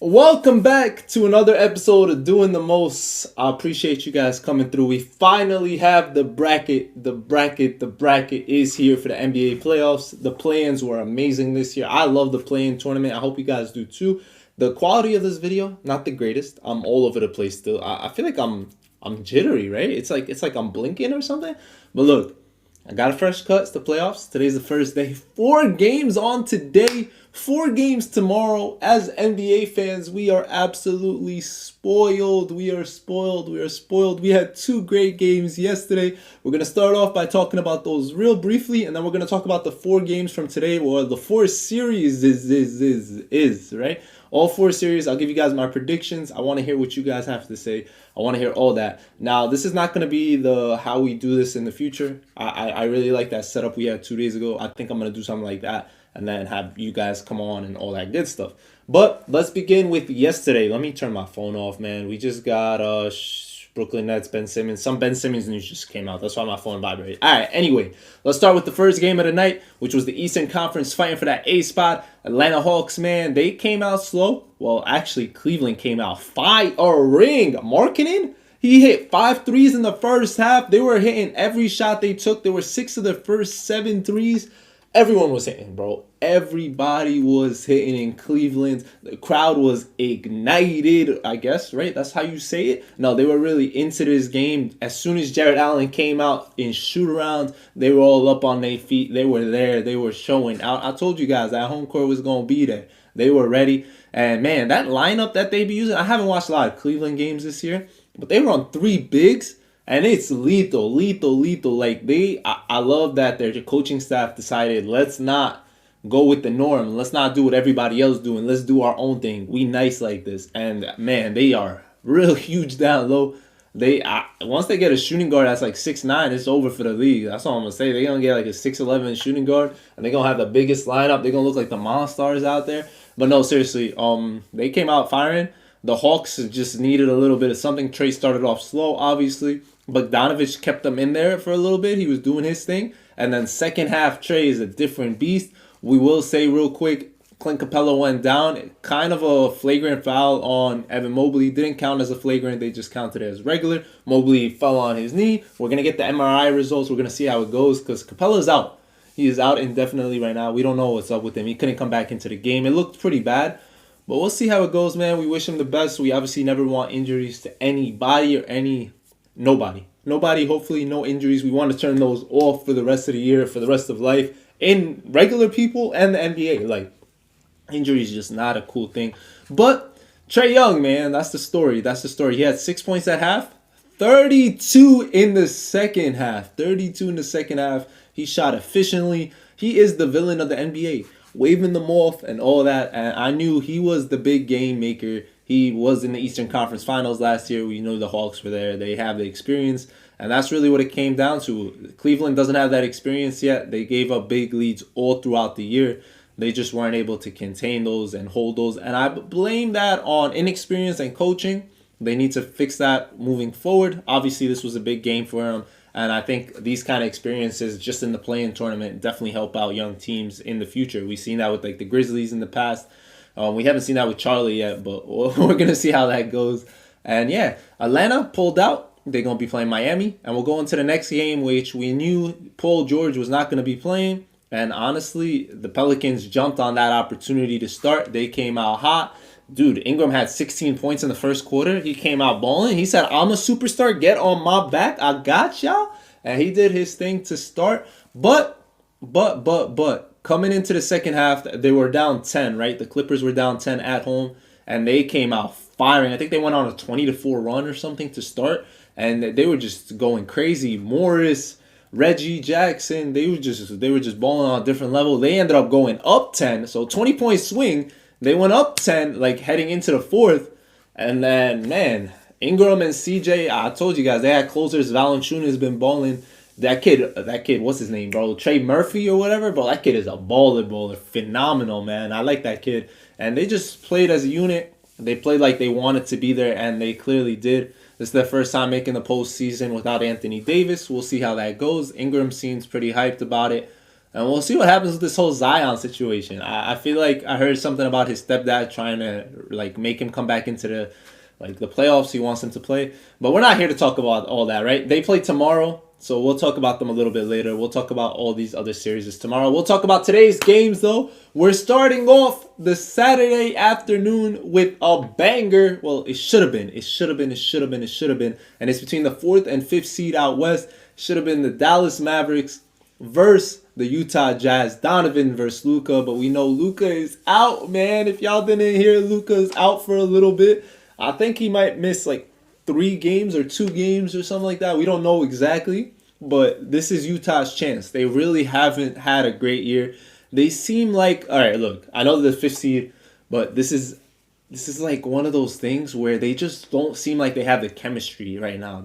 Welcome back to another episode of Doing the Most. I appreciate you guys coming through. We finally have the bracket. The bracket is here for the NBA playoffs. The play-ins were amazing this year. I love the play-in tournament. I hope you guys do too. The quality of this video, not the greatest. I'm all over the place still. I feel like I'm jittery, right? It's like I'm blinking or something. But look, I got a fresh cut. It's the playoffs. Today's the first day. 4 games on today. 4 games tomorrow. As NBA fans, we are absolutely spoiled. We are spoiled. We are spoiled. We had 2 great games yesterday. We're going to start off by talking about those real briefly, and then we're going to talk about the 4 games from today, or the 4 series is right? All 4 series. I'll give you guys my predictions. I want to hear what you guys have to say. I want to hear all that. Now, this is not going to be the how we do this in the future. I really like that setup we had 2 days ago. I think I'm going to do something like that and then have you guys come on and all that good stuff. But let's begin with yesterday. Let me turn my phone off, man. We just got Brooklyn Nets, Ben Simmons. Some Ben Simmons news just came out. That's why my phone vibrated. All right, anyway, let's start with the first game of the night, which was the Eastern Conference fighting for that A spot. Atlanta Hawks, man, they came out slow. Well, actually, Cleveland came out firing. Markkanen, he hit 5 threes in the first half. They were hitting every shot they took. There were 6 of the first 7 threes. Everyone was hitting, bro. Everybody was hitting in Cleveland. The crowd was ignited, I guess, right? That's how you say it. No, they were really into this game. As soon as Jarrett Allen came out in shoot-around, they were all up on their feet. They were there. They were showing out. I told you guys that home court was going to be there. They were ready. And, man, that lineup that they be using, I haven't watched a lot of Cleveland games this year, but they were on 3 bigs. And it's lethal. Like I love that their coaching staff decided, let's not go with the norm. Let's not do what everybody else doing. Let's do our own thing. We nice like this. And man, they are real huge down low. Once they get a shooting guard that's like 6'9", it's over for the league. That's all I'm gonna say. They're gonna get like a 6'11" shooting guard, and they're gonna have the biggest lineup. They're gonna look like the monsters out there. But no, seriously, they came out firing. The Hawks just needed a little bit of something. Trey started off slow, obviously. Bogdanovich kept them in there for a little bit. He was doing his thing. And then second half, Trey is a different beast. We will say real quick, Clint Capella went down. Kind of a flagrant foul on Evan Mobley. Didn't count as a flagrant. They just counted it as regular. Mobley fell on his knee. We're going to get the MRI results. We're going to see how it goes because Capella's out. He is out indefinitely right now. We don't know what's up with him. He couldn't come back into the game. It looked pretty bad. But we'll see how it goes, man. We wish him the best. We obviously never want injuries to anybody or nobody. Nobody, hopefully no injuries. We want to turn those off for the rest of the year, for the rest of life. In regular people and the NBA. Like, injury is just not a cool thing. But Trae Young, man, that's the story. He had 6 points at half. 32 in the second half. He shot efficiently. He is the villain of the NBA. Waving them off and all that. And I knew he was the big game maker. He was in the Eastern Conference Finals last year. We know the Hawks were there. They have the experience. And that's really what it came down to. Cleveland doesn't have that experience yet. They gave up big leads all throughout the year. They just weren't able to contain those and hold those. And I blame that on inexperience and coaching. They need to fix that moving forward. Obviously, this was a big game for them. And I think these kind of experiences just in the play-in tournament definitely help out young teams in the future. We've seen that with like the Grizzlies in the past. We haven't seen that with Charlie yet, but we're going to see how that goes. And yeah, Atlanta pulled out. They're going to be playing Miami. And we'll go into the next game, which we knew Paul George was not going to be playing. And honestly, the Pelicans jumped on that opportunity to start. They came out hot. Dude, Ingram had 16 points in the first quarter. He came out balling. He said, I'm a superstar. Get on my back. I got y'all. And he did his thing to start. But, coming into the second half, they were down 10, right? The Clippers were down 10 at home. And they came out firing. I think they went on a 20-4 run or something to start. And they were just going crazy. Morris, Reggie Jackson, they were just balling on a different level. They ended up going up 10. So 20-point swing. They went up 10, like, heading into the fourth. And then, man, Ingram and CJ, I told you guys, they had closers. Valanciunas has been balling. That kid, what's his name, bro? Trey Murphy or whatever? Bro, that kid is a baller. Phenomenal, man. I like that kid. And they just played as a unit. They played like they wanted to be there, and they clearly did. This is their first time making the postseason without Anthony Davis. We'll see how that goes. Ingram seems pretty hyped about it. And we'll see what happens with this whole Zion situation. I feel like I heard something about his stepdad trying to like make him come back into the playoffs. He wants him to play. But we're not here to talk about all that, right? They play tomorrow. So we'll talk about them a little bit later. We'll talk about all these other series tomorrow. We'll talk about today's games though. We're starting off the Saturday afternoon with a banger. Well, it should have been. It should have been. It should have been. It should have been. And it's between the 4th and 5th seed out west. Should have been the Dallas Mavericks versus the Utah Jazz. Donovan versus Luka. But we know Luka is out, man. If y'all didn't hear, Luka is out for a little bit. I think he might miss like 3 games or 2 games or something like that. We don't know exactly, but this is Utah's chance. They really haven't had a great year. They seem like, all right, look, I know they're the 5th seed, but this is like one of those things where they just don't seem like they have the chemistry right now.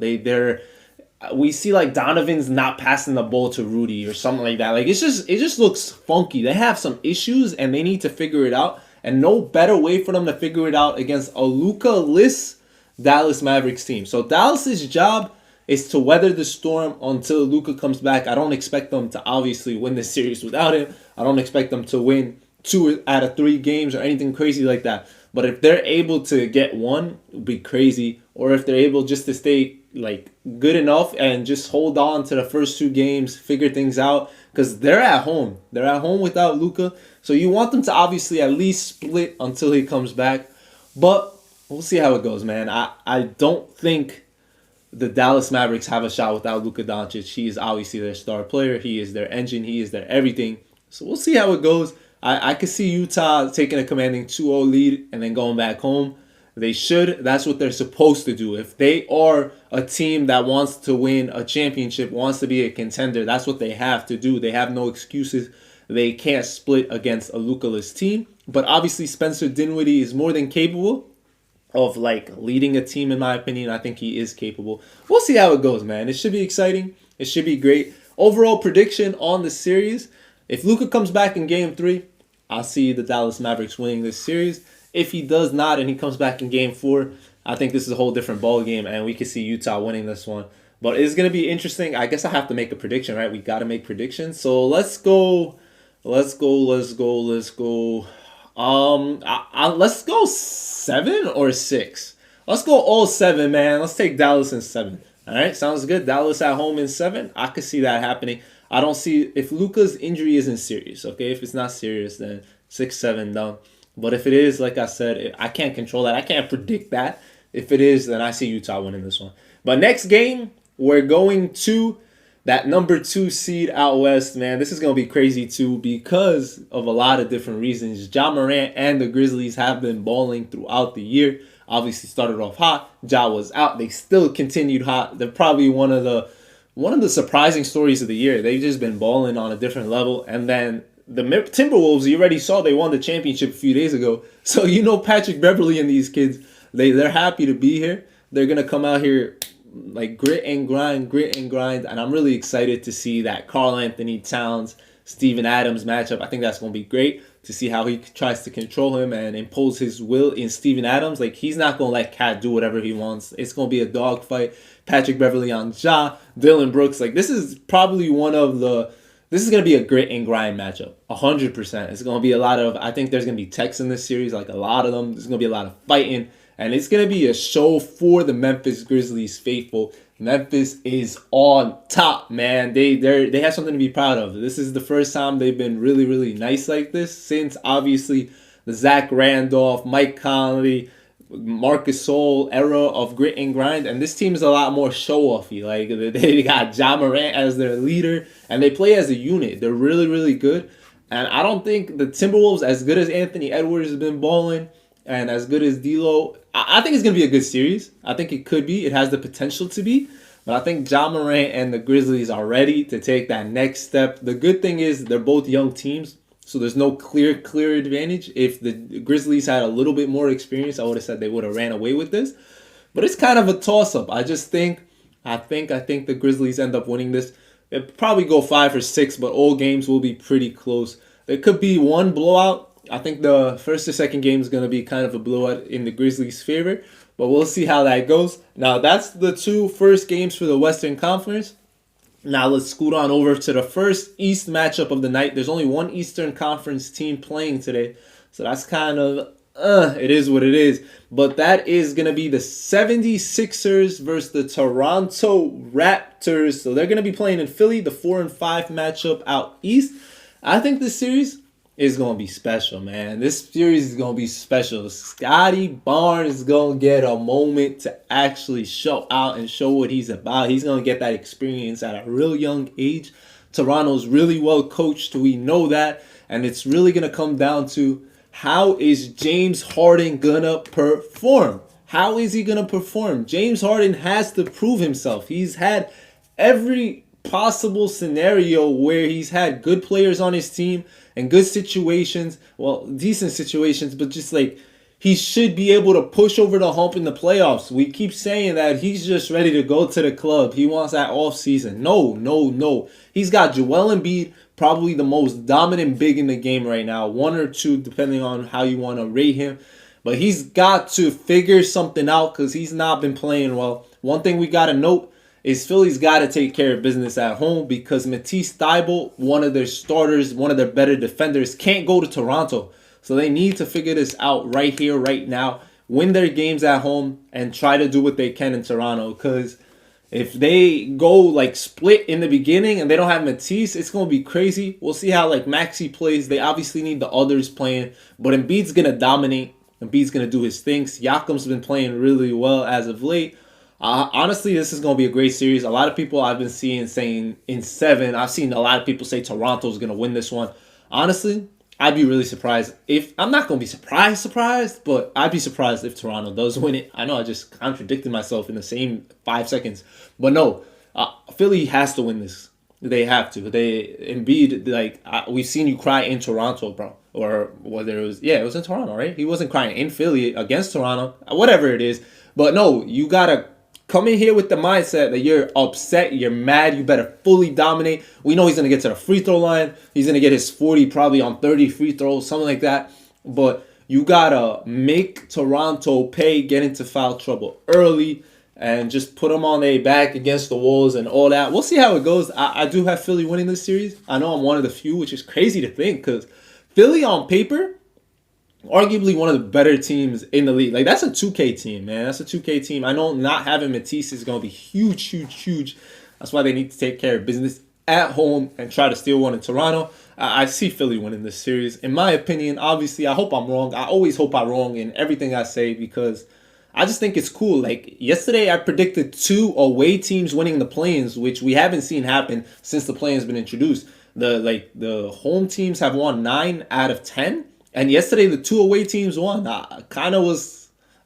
We see like Donovan's not passing the ball to Rudy or something like that. Like it just looks funky. They have some issues and they need to figure it out. And no better way for them to figure it out against a Luka-less Dallas Mavericks team. So Dallas's job is to weather the storm until Luka comes back. I don't expect them to obviously win this series without him. I don't expect them to win 2 out of 3 games or anything crazy like that. But if they're able to get one, it would be crazy. Or if they're able just to stay like good enough and just hold on to the first 2 games, figure things out, because they're at home. They're at home without Luka. So you want them to obviously at least split until he comes back. But we'll see how it goes, man. I don't think the Dallas Mavericks have a shot without Luka Doncic. He is obviously their star player. He is their engine. He is their everything. So we'll see how it goes. I could see Utah taking a commanding 2-0 lead and then going back home. They should. That's what they're supposed to do. If they are a team that wants to win a championship, wants to be a contender, that's what they have to do. They have no excuses. They can't split against a Luka-less team. But obviously Spencer Dinwiddie is more than capable of like leading a team, in my opinion. I think he is capable. We'll see how it goes, man. It should be exciting. It should be great. Overall prediction on the series. If Luka comes back in Game 3, I'll see the Dallas Mavericks winning this series. If he does not and he comes back in Game 4, I think this is a whole different ball game and we could see Utah winning this one. But it's going to be interesting. I guess I have to make a prediction, right? We got to make predictions. So let's go. Let's go. Let's go 7 or 6. Let's go all 7, man. Let's take Dallas in 7. All right, sounds good. Dallas at home in 7. I could see that happening. I don't see if Luka's injury isn't serious. Okay, if it's not serious, then 6-7 down. But if it is, like I said, I can't control that. I can't predict that. If it is, then I see Utah winning this one. But next game, we're going to that number 2 seed out west, man. This is going to be crazy too because of a lot of different reasons. Ja Morant and the Grizzlies have been balling throughout the year. Obviously started off hot. Ja was out. They still continued hot. They're probably one of the surprising stories of the year. They've just been balling on a different level. And then the Timberwolves, you already saw they won the championship a few days ago. So you know Patrick Beverley and these kids, they're happy to be here. They're going to come out here like grit and grind. And I'm really excited to see that Karl Anthony Towns, Steven Adams matchup. I think that's going to be great to see how he tries to control him and impose his will in Steven Adams. Like, he's not going to let Cat do whatever he wants. It's going to be a dogfight. Patrick Beverley on Ja, Dylan Brooks. Like, this is probably this is going to be a grit and grind matchup. 100%. It's going to be a lot of, I think there's going to be techs in this series, like a lot of them. There's going to be a lot of fighting. And it's going to be a show for the Memphis Grizzlies faithful. Memphis is on top, man. They have something to be proud of. This is the first time they've been really, really nice like this since, obviously, the Zach Randolph, Mike Conley, Marcus Sol era of grit and grind. And this team is a lot more show-offy. Like, they got Ja Morant as their leader, and they play as a unit. They're really, really good. And I don't think the Timberwolves, as good as Anthony Edwards has been balling, and as good as D'Lo, I think it's going to be a good series. I think it could be. It has the potential to be. But I think Ja Morant and the Grizzlies are ready to take that next step. The good thing is they're both young teams, so there's no clear advantage. If the Grizzlies had a little bit more experience, I would have said they would have ran away with this. But it's kind of a toss-up. I think the Grizzlies end up winning this. They'll probably go 5 or 6, but all games will be pretty close. There could be one blowout. I think the first or second game is going to be kind of a blowout in the Grizzlies' favor, but we'll see how that goes. Now, that's the 2 first games for the Western Conference. Now let's scoot on over to the first East matchup of the night. There's only one Eastern Conference team playing today, so that's kind of it is what it is. But that is going to be the 76ers versus the Toronto Raptors. So they're going to be playing in Philly, the 4 and 5 matchup out East. I think this series is going to be special, man. This series is going to be special. Scotty Barnes is going to get a moment to actually show out and show what he's about. He's going to get that experience at a real young age. Toronto's really well coached. We know that. And it's really going to come down to, how is James Harden going to perform? How is he going to perform? James Harden has to prove himself. He's had every possible scenario where he's had good players on his team and good situations, well, decent situations, but just like he should be able to push over the hump in the playoffs. We keep saying that he's just ready to go to the club. He wants that off season. No. He's got Joel Embiid, probably the most dominant big in the game right now, 1 or 2 depending on how you want to rate him. But he's got to figure something out because he's not been playing well. One thing we got to note is Philly's got to take care of business at home because Matisse Thybulle, one of their starters, one of their better defenders, can't go to Toronto. So they need to figure this out right here, right now, win their games at home, and try to do what they can in Toronto. Because if they go like split in the beginning and they don't have Matisse, it's going to be crazy. We'll see how like Maxey plays. They obviously need the others playing, but Embiid's going to dominate. Embiid's going to do his things. Siakam's been playing really well as of late. Honestly, this is going to be a great series. A lot of people I've been seeing saying in 7. I've seen a lot of people say Toronto's going to win this one. Honestly, I'd be really surprised if... I'm not going to be surprised, but I'd be surprised if Toronto does win it. I know I just contradicted myself in the same 5 seconds. But no, Philly has to win this. They have to. Embiid, like, we've seen you cry in Toronto, bro. Or whether it was... Yeah, it was in Toronto, right? He wasn't crying in Philly against Toronto. Whatever it is. But no, you got to come in here with the mindset that you're upset, you're mad, you better fully dominate. We know he's going to get to the free throw line. He's going to get his 40 probably on 30 free throws, something like that. But you got to make Toronto pay, get into foul trouble early, and just put them on their back against the walls and all that. We'll see how it goes. I do have Philly winning this series. I know I'm one of the few, which is crazy to think because Philly on paper, arguably one of the better teams in the league. Like, that's a 2K team, man. That's a 2K team. I know not having Matisse is going to be huge. That's why they need to take care of business at home and try to steal one in Toronto. I see Philly winning this series. In my opinion, obviously, I hope I'm wrong. I always hope I'm wrong in everything I say because I just think it's cool. Like, yesterday I predicted 2 away teams winning the play-ins, which we haven't seen happen since the play-in's been introduced. The home teams have won 9 out of 10. And yesterday, the 2 away teams won. I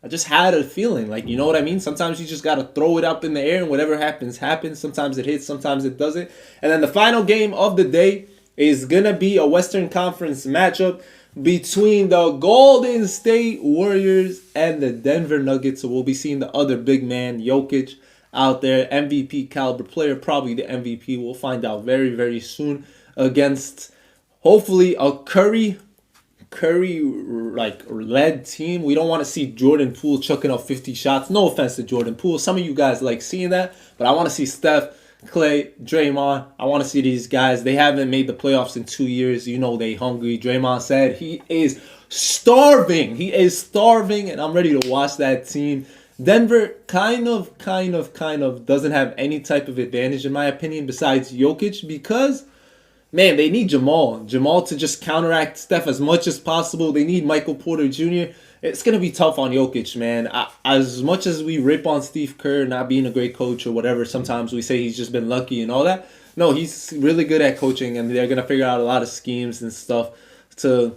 just had a feeling. Like, you know what I mean? Sometimes you just got to throw it up in the air and whatever happens, happens. Sometimes it hits, sometimes it doesn't. And then the final game of the day is going to be a Western Conference matchup between the Golden State Warriors and the Denver Nuggets. So we'll be seeing the other big man, Jokic, out there. MVP caliber player, probably the MVP. We'll find out very, very soon against, hopefully, a Curry like led team. We don't want to see Jordan Poole chucking up 50 shots. No offense to Jordan Poole. Some of you guys like seeing that, but I want to see Steph, Clay, Draymond. I want to see these guys. They haven't made the playoffs in 2 years. You know they hungry. Draymond said he is starving. And I'm ready to watch that team. Denver kind of doesn't have any type of advantage in my opinion besides Jokic because, man, they need Jamal to just counteract Steph as much as possible. They need Michael Porter Jr. It's going to be tough on Jokic, man. As much as we rip on Steve Kerr not being a great coach or whatever, sometimes we say he's just been lucky and all that. No, he's really good at coaching, and they're going to figure out a lot of schemes and stuff to...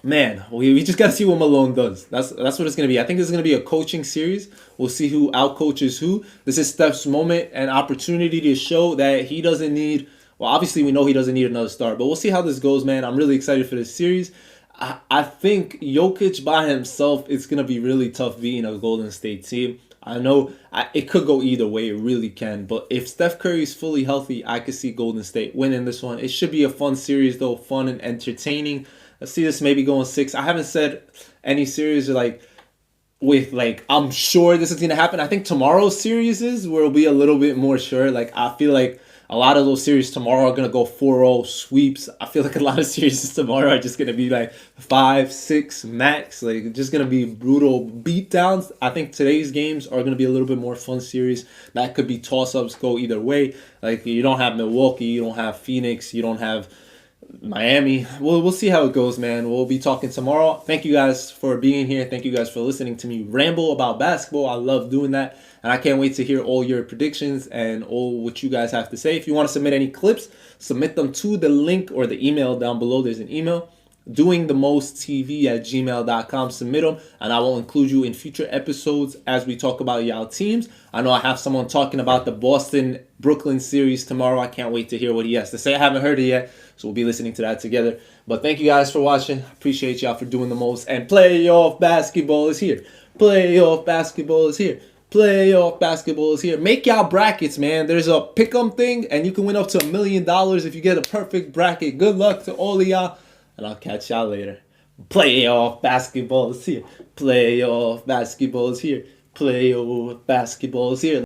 Man, we just got to see what Malone does. That's what it's going to be. I think this is going to be a coaching series. We'll see who outcoaches who. This is Steph's moment and opportunity to show that he doesn't need... Well, obviously, we know he doesn't need another start, but we'll see how this goes, man. I'm really excited for this series. I think Jokic by himself, it's going to be really tough beating a Golden State team. I know it could go either way. It really can. But if Steph Curry is fully healthy, I could see Golden State winning this one. It should be a fun series, though. Fun and entertaining. Let's see this maybe going 6. I haven't said any series I'm sure this is going to happen. I think tomorrow's series is where we'll be a little bit more sure. Like, I feel like A lot of those series tomorrow are going to go 4-0 sweeps. I feel like a lot of series tomorrow are just going to be like 5-6 max. Like, just going to be brutal beatdowns. I think today's games are going to be a little bit more fun series. That could be toss-ups, go either way. Like, you don't have Milwaukee, you don't have Phoenix, you don't have Miami. We'll see how it goes, man. We'll be talking tomorrow. Thank you guys for being here. Thank you guys for listening to me ramble about basketball. I love doing that. And I can't wait to hear all your predictions and all what you guys have to say. If you want to submit any clips, submit them to the link or the email down below. There's an email. doingthemosttv@gmail.com. Submit them, and I will include you in future episodes as we talk about y'all teams. I know I have someone talking about the Boston-Brooklyn series tomorrow. I can't wait to hear what he has to say. I haven't heard it yet, so we'll be listening to that together. But thank you guys for watching. Appreciate y'all for doing the most. And playoff basketball is here. Playoff basketball is here. Playoff basketball is here. Make y'all brackets, man. There's a pick'em thing, and you can win up to $1 million if you get a perfect bracket. Good luck to all of y'all, and I'll catch y'all later. Playoff basketball is here. Playoff basketball is here. Playoff basketball is here.